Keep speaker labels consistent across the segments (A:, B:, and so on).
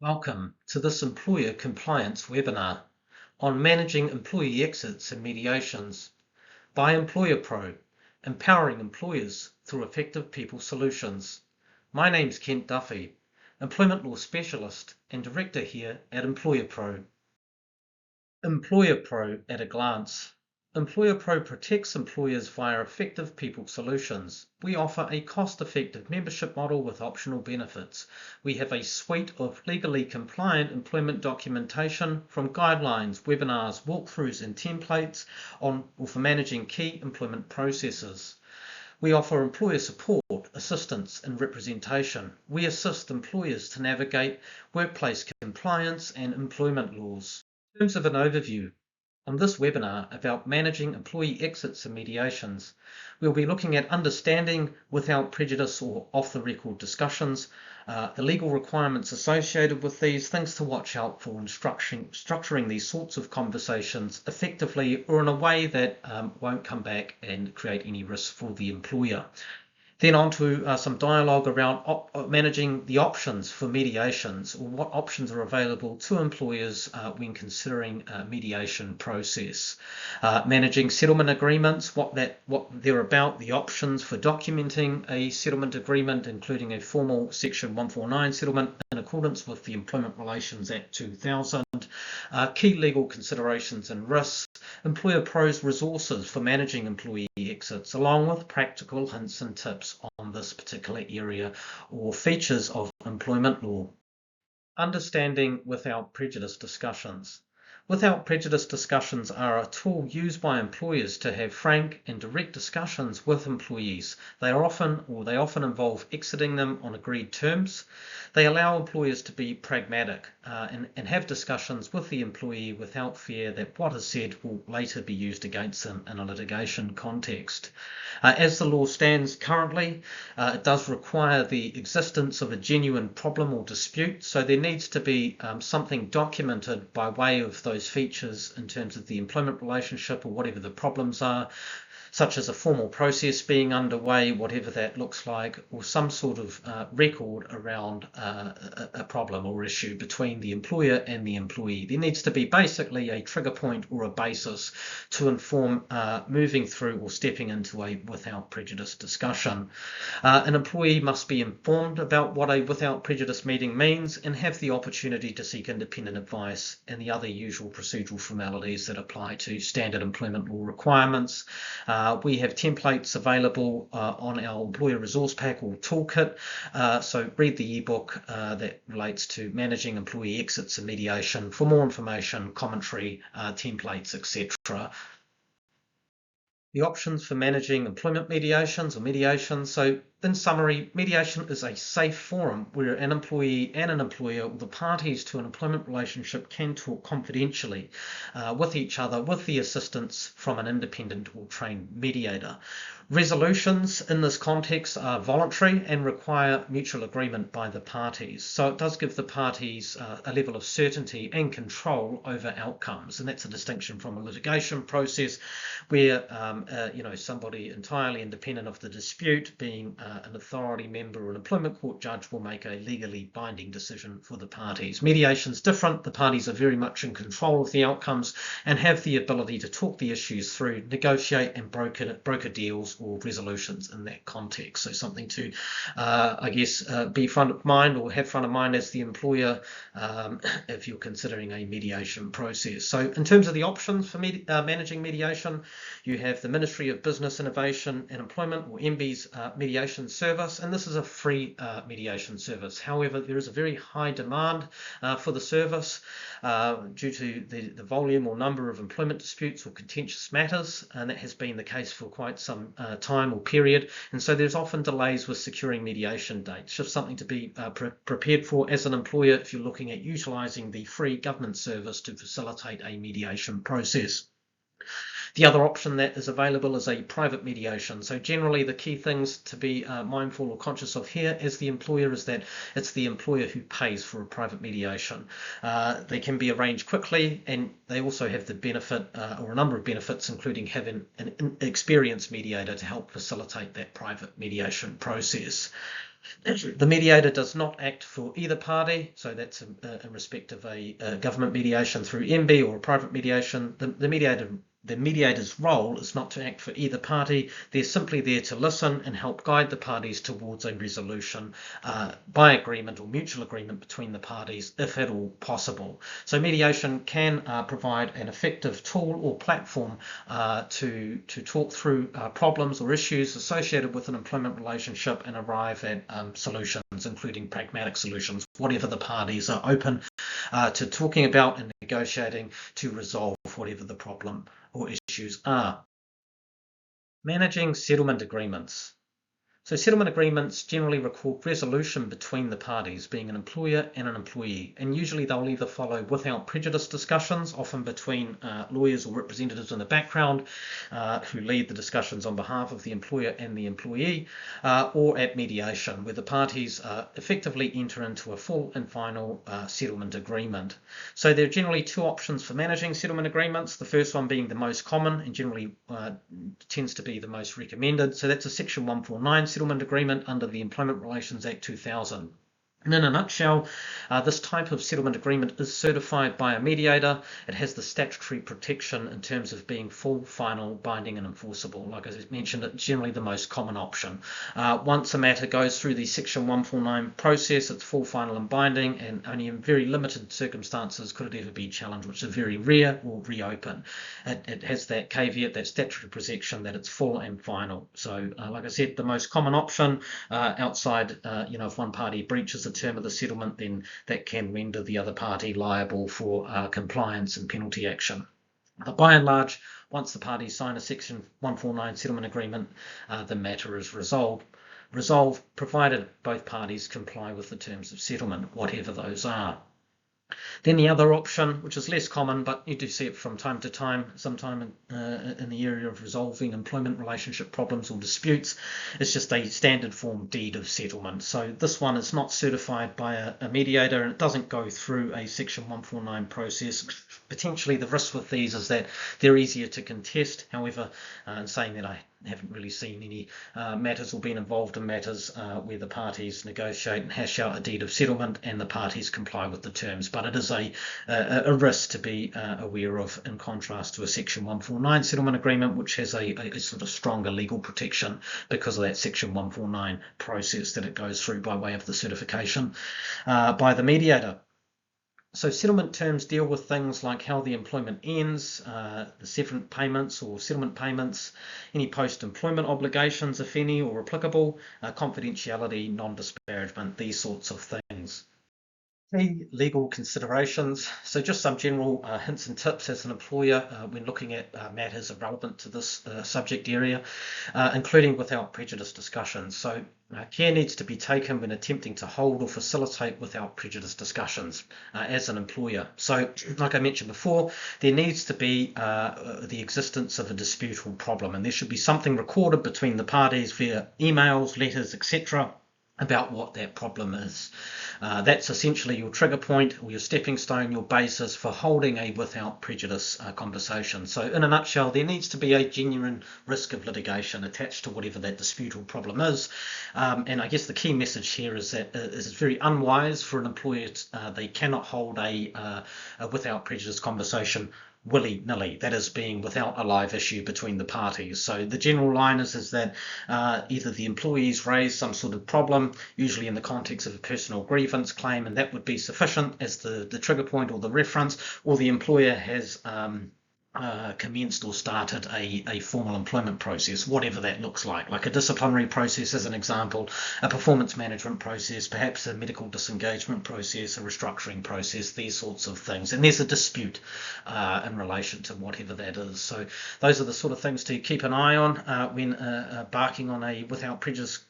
A: Welcome to this employer compliance webinar on managing employee exits and mediations by Employer Pro, empowering employers through effective people solutions. My name's Kent Duffy, employment law specialist and director here at Employer Pro. Employer Pro at a glance. Employer Pro protects employers via effective people solutions. We offer a cost-effective membership model with optional benefits. We have a suite of legally compliant employment documentation from guidelines, webinars, walkthroughs and templates for managing key employment processes. We offer employer support, assistance and representation. We assist employers to navigate workplace compliance and employment laws. In terms of an overview, on this webinar about managing employee exits and mediations, we'll be looking at understanding without prejudice or off-the-record discussions, the legal requirements associated with these, things to watch out for in structuring these sorts of conversations effectively or in a way that won't come back and create any risk for the employer. Then on to some dialogue around managing the options for mediations, or what options are available to employers when considering a mediation process. Managing settlement agreements, what they're about, the options for documenting a settlement agreement, including a formal Section 149 settlement in accordance with the Employment Relations Act 2000, key legal considerations and risks, Employer Pro's resources for managing employee exits, along with practical hints and tips on this particular area or features of employment law. Understanding without prejudice discussions. Without prejudice discussions are a tool used by employers to have frank and direct discussions with employees. They often involve exiting them on agreed terms. They allow employers to be pragmatic and have discussions with the employee without fear that what is said will later be used against them in a litigation context. As the law stands currently, it does require the existence of a genuine problem or dispute, so there needs to be something documented by way of those features in terms of the employment relationship or whatever the problems are, such as a formal process being underway, whatever that looks like, or some sort of record around a problem or issue between the employer and the employee. There needs to be basically a trigger point or a basis to inform moving through or stepping into a without prejudice discussion. An employee must be informed about what a without prejudice meeting means and have the opportunity to seek independent advice and the other usual procedural formalities that apply to standard employment law requirements. We have templates available on our employer resource pack or toolkit, so read the ebook that relates to managing employee exits and mediation for more information, commentary, templates, etc. The options for managing employment mediations or mediations. So in summary, mediation is a safe forum where an employee and an employer, or the parties to an employment relationship, can talk confidentially with each other with the assistance from an independent or trained mediator. Resolutions in this context are voluntary and require mutual agreement by the parties. So it does give the parties a level of certainty and control over outcomes, and that's a distinction from a litigation process where somebody entirely independent of the dispute, being an authority member or an employment court judge, will make a legally binding decision for the parties. Mediation's different. The parties are very much in control of the outcomes and have the ability to talk the issues through, negotiate and broker deals or resolutions in that context. So something to, be front of mind or have front of mind as the employer if you're considering a mediation process. So in terms of the options for managing mediation, you have the Ministry of Business, Innovation and Employment, or MBIE's mediation service, and this is a free mediation service. However, there is a very high demand for the service due to the volume or number of employment disputes or contentious matters, and that has been the case for quite some time or period, and so there's often delays with securing mediation dates. Just something to be prepared for as an employer if you're looking at utilising the free government service to facilitate a mediation process. The other option that is available is a private mediation. So generally the key things to be mindful or conscious of here as the employer is that it's the employer who pays for a private mediation. They can be arranged quickly, and they also have the benefit or a number of benefits, including having an experienced mediator to help facilitate that private mediation process. The mediator does not act for either party, so that's in respect of a government mediation through MB or a private mediation. The mediator's role is not to act for either party. They're simply there to listen and help guide the parties towards a resolution by agreement or mutual agreement between the parties, if at all possible. So mediation can provide an effective tool or platform to talk through problems or issues associated with an employment relationship and arrive at solutions, including pragmatic solutions, whatever the parties are open to talking about and negotiating to resolve whatever the problem or issues are. Managing settlement agreements. So settlement agreements generally record resolution between the parties, being an employer and an employee, and usually they'll either follow without prejudice discussions, often between lawyers or representatives in the background who lead the discussions on behalf of the employer and the employee, or at mediation, where the parties effectively enter into a full and final settlement agreement. So there are generally two options for managing settlement agreements, the first one being the most common and generally tends to be the most recommended. So that's a Section 149 settlement agreement under the Employment Relations Act 2000. And in a nutshell, this type of settlement agreement is certified by a mediator. It has the statutory protection in terms of being full, final, binding and enforceable. Like I mentioned, it's generally the most common option. Once a matter goes through the Section 149 process, it's full, final and binding, and only in very limited circumstances could it ever be challenged, which is very rare, or reopen. It has that caveat, that statutory protection, that it's full and final. So like I said, the most common option outside, if one party breaches the term of the settlement, then that can render the other party liable for compliance and penalty action. But by and large, once the parties sign a Section 149 settlement agreement, the matter is resolved, provided both parties comply with the terms of settlement, whatever those are. Then the other option, which is less common, but you do see it from time to time, sometime in the area of resolving employment relationship problems or disputes, is just a standard form deed of settlement. So this one is not certified by a mediator and it doesn't go through a Section 149 process. Potentially the risk with these is that they're easier to contest. However, in saying that, I haven't really seen any matters or been involved in matters where the parties negotiate and hash out a deed of settlement and the parties comply with the terms. But it is a risk to be aware of, in contrast to a Section 149 settlement agreement, which has a sort of stronger legal protection because of that Section 149 process that it goes through by way of the certification by the mediator. So settlement terms deal with things like how the employment ends, the severance payments or settlement payments, any post-employment obligations, if any, or applicable, confidentiality, non-disparagement, these sorts of things. Key legal considerations. So just some general hints and tips as an employer when looking at matters relevant to this subject area, including without prejudice discussions. So care needs to be taken when attempting to hold or facilitate without prejudice discussions as an employer. So like I mentioned before, there needs to be the existence of a dispute or problem, and there should be something recorded between the parties via emails, letters, etc., about what that problem is. That's essentially your trigger point or your stepping stone, your basis for holding a without prejudice conversation. So in a nutshell, there needs to be a genuine risk of litigation attached to whatever that dispute or problem is. And I guess the key message here is that it's very unwise for an employer. They cannot hold a without prejudice conversation willy-nilly, that is, being without a live issue between the parties. So the general line is that either the employees raise some sort of problem, usually in the context of a personal grievance claim, and that would be sufficient as the trigger point or the reference, or the employer has commenced or started a formal employment process, whatever that looks like a disciplinary process as an example, a performance management process, perhaps a medical disengagement process, a restructuring process, these sorts of things. And there's a dispute in relation to whatever that is. So those are the sort of things to keep an eye on when embarking on a without prejudice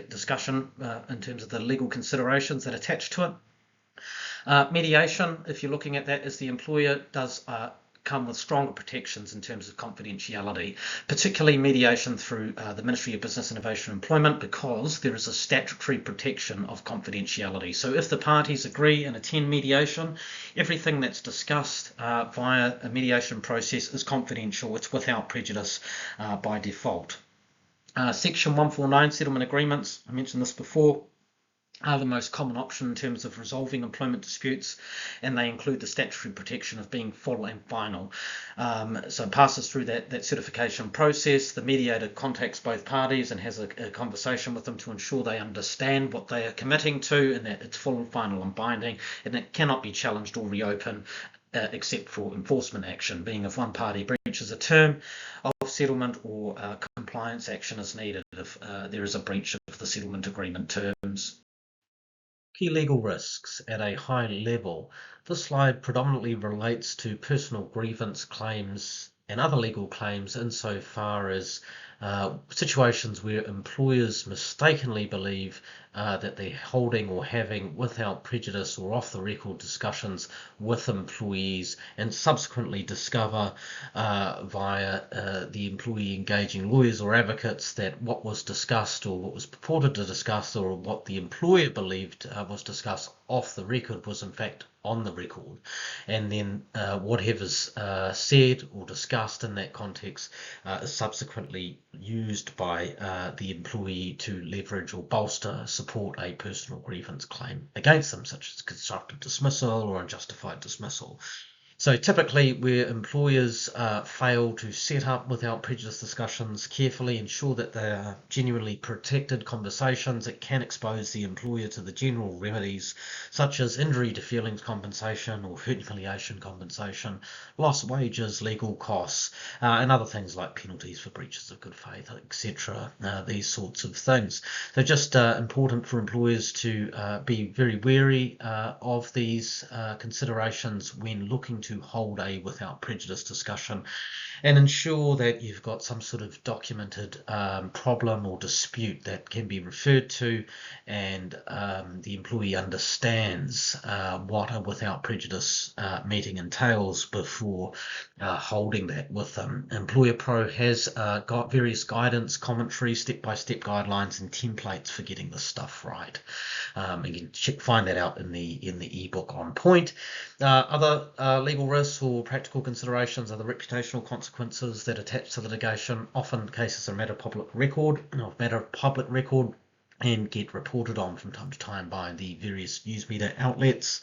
A: discussion in terms of the legal considerations that attach to it. Mediation, if you're looking at that, as the employer does come with stronger protections in terms of confidentiality, particularly mediation through the Ministry of Business, Innovation and Employment, because there is a statutory protection of confidentiality. So if the parties agree and attend mediation, everything that's discussed via a mediation process is confidential. It's without prejudice by default. Section 149 settlement agreements, I mentioned this before, are the most common option in terms of resolving employment disputes, and they include the statutory protection of being full and final. So it passes through that certification process. The mediator contacts both parties and has a conversation with them to ensure they understand what they are committing to and that it's full and final and binding, and it cannot be challenged or reopened except for enforcement action, being if one party breaches a term of settlement or compliance action is needed if there is a breach of the settlement agreement terms. Key legal risks at a high level. This slide predominantly relates to personal grievance claims and other legal claims insofar as situations where employers mistakenly believe that they're holding or having without prejudice or off the record discussions with employees and subsequently discover via the employee engaging lawyers or advocates that what was discussed or what was purported to discuss or what the employer believed was discussed off the record was in fact on the record, and then whatever's said or discussed in that context is subsequently used by the employee to leverage or bolster, support a personal grievance claim against them, such as constructive dismissal or unjustified dismissal. So typically where employers fail to set up without prejudice discussions, carefully ensure that they are genuinely protected conversations, it can expose the employer to the general remedies such as injury to feelings compensation or humiliation compensation, lost wages, legal costs, and other things like penalties for breaches of good faith, etc. These sorts of things. So just important for employers to be very wary of these considerations when looking to hold a without prejudice discussion, and ensure that you've got some sort of documented problem or dispute that can be referred to, and the employee understands what a without prejudice meeting entails before holding that with them. Employer Pro has got various guidance, commentary, step-by-step guidelines and templates for getting this stuff right. You can find that out in the ebook on point. Other legal risks or practical considerations are the reputational consequences that attach to litigation. Often cases are a matter of public record and get reported on from time to time by the various news media outlets.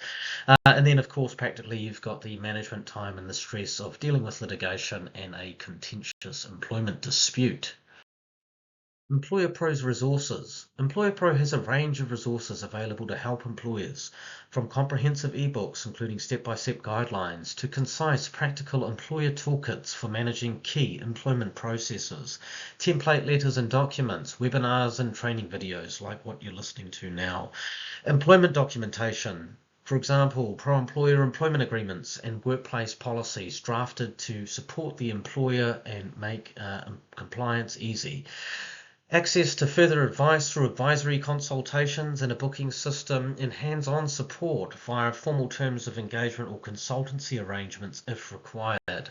A: And then, of course, practically you've got the management time and the stress of dealing with litigation and a contentious employment dispute. Employer Pro's resources. Employer Pro has a range of resources available to help employers, from comprehensive ebooks including step-by-step guidelines to concise practical employer toolkits for managing key employment processes, template letters and documents, webinars and training videos like what you're listening to now, employment documentation. For example, pro-employer employment agreements and workplace policies drafted to support the employer and make compliance easy. Access to further advice through advisory consultations and a booking system, and hands-on support via formal terms of engagement or consultancy arrangements if required.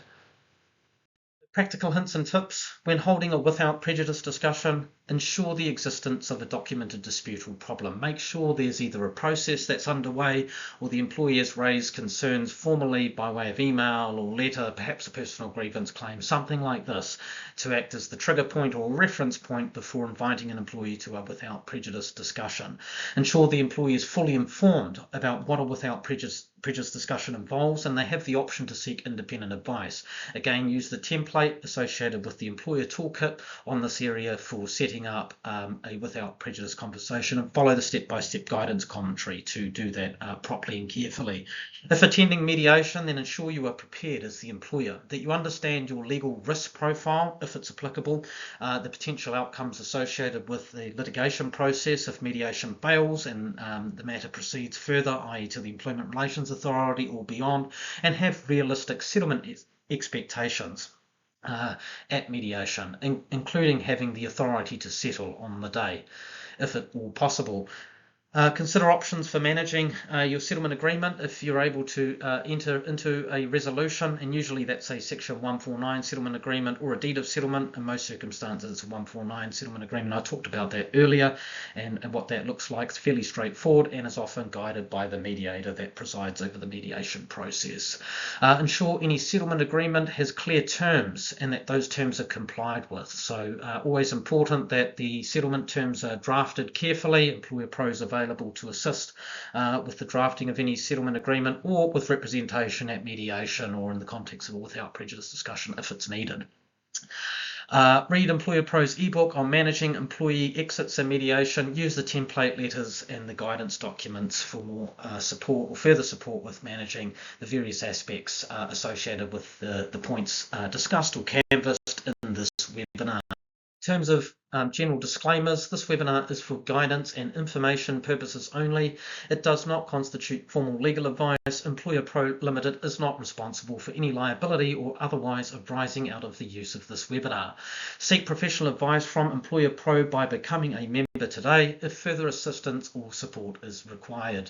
A: Practical hints and tips. When holding a without prejudice discussion, ensure the existence of a documented dispute or problem. Make sure there's either a process that's underway or the employee has raised concerns formally by way of email or letter, perhaps a personal grievance claim, something like this, to act as the trigger point or reference point before inviting an employee to a without prejudice discussion. Ensure the employee is fully informed about what a without prejudice discussion involves, and they have the option to seek independent advice. Again, use the template associated with the employer toolkit on this area for setting up a without prejudice conversation, and follow the step-by-step guidance commentary to do that properly and carefully. If attending mediation, then ensure you are prepared as the employer, that you understand your legal risk profile if it's applicable, the potential outcomes associated with the litigation process if mediation fails and the matter proceeds further, i.e. to the Employment Relations Authority or beyond, and have realistic settlement expectations at mediation, including having the authority to settle on the day, if at all possible. Consider options for managing your settlement agreement if you're able to enter into a resolution, and usually that's a Section 149 settlement agreement or a deed of settlement. In most circumstances it's a 149 settlement agreement. I talked about that earlier, and what that looks like. It's fairly straightforward and is often guided by the mediator that presides over the mediation process. Ensure any settlement agreement has clear terms and that those terms are complied with. So always important that the settlement terms are drafted carefully. Employer Pro is available available to assist with the drafting of any settlement agreement or with representation at mediation or in the context of a without prejudice discussion if it's needed. Read Employer Pro's ebook on managing employee exits and mediation. Use the template letters and the guidance documents for more support or further support with managing the various aspects associated with the points discussed or canvassed in this webinar. In terms of general disclaimers, this webinar is for guidance and information purposes only. It does not constitute formal legal advice. Employer Pro Limited is not responsible for any liability or otherwise arising out of the use of this webinar. Seek professional advice from Employer Pro by becoming a member today if further assistance or support is required.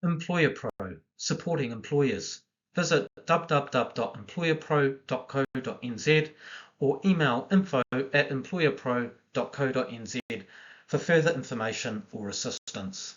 A: Employer Pro, supporting employers. Visit www.employerpro.co.nz or email info@employerpro.co.nz for further information or assistance.